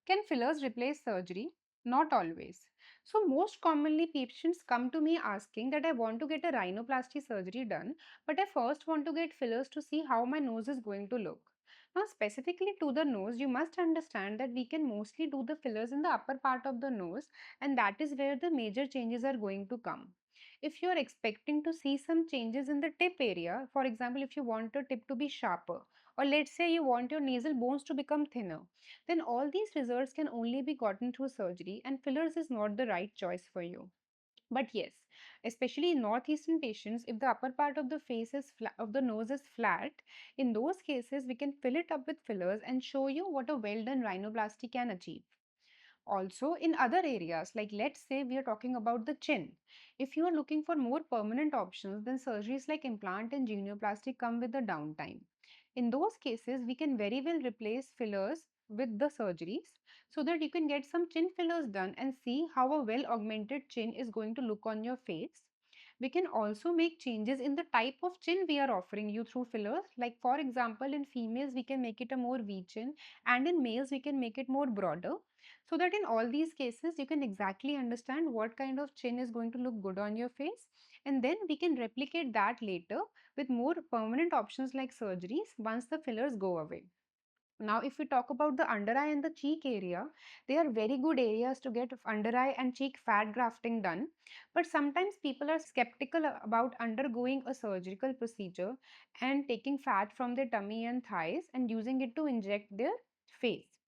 Can fillers replace surgery? Not always. So, most commonly, patients come to me asking that I want to get a rhinoplasty surgery done, but I first want to get fillers to see how my nose is going to look. Now, specifically to the nose, you must understand that we can mostly do the fillers in the upper part of the nose, and that is where the major changes are going to come. If you are expecting to see some changes in the tip area, for example, if you want your tip to be sharper, or let's say you want your nasal bones to become thinner, then all these results can only be gotten through surgery, and fillers is not the right choice for you. But yes, especially in northeastern patients, if the upper part of the face is of the nose is flat, in those cases we can fill it up with fillers and show you what a well done rhinoplasty can achieve. Also, in other areas, like let's say we are talking about the chin, if you are looking for more permanent options, then surgeries like implant and genioplasty come with a downtime. In those cases, we can very well replace fillers with the surgeries so that you can get some chin fillers done and see how a well augmented chin is going to look on your face. We can also make changes in the type of chin we are offering you through fillers. Like, for example, in females, we can make it a more V chin, and in males, we can make it more broader, so that in all these cases, you can exactly understand what kind of chin is going to look good on your face. And then we can replicate that later with more permanent options like surgeries once the fillers go away. Now, if we talk about the under eye and the cheek area, they are very good areas to get under eye and cheek fat grafting done. But sometimes people are skeptical about undergoing a surgical procedure and taking fat from their tummy and thighs and using it to inject their face.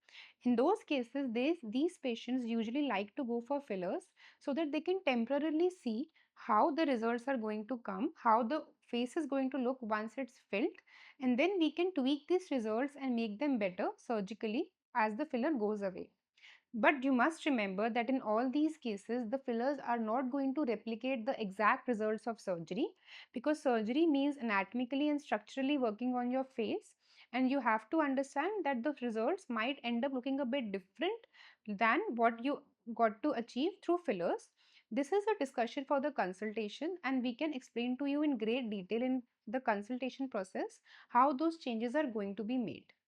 In those cases, these patients usually like to go for fillers so that they can temporarily see how the results are going to come, how the face is going to look once it's filled, and then we can tweak these results and make them better surgically as the filler goes away. But you must remember that in all these cases, the fillers are not going to replicate the exact results of surgery, because surgery means anatomically and structurally working on your face, and you have to understand that the results might end up looking a bit different than what you got to achieve through fillers. This is a discussion for the consultation, and we can explain to you in great detail in the consultation process how those changes are going to be made.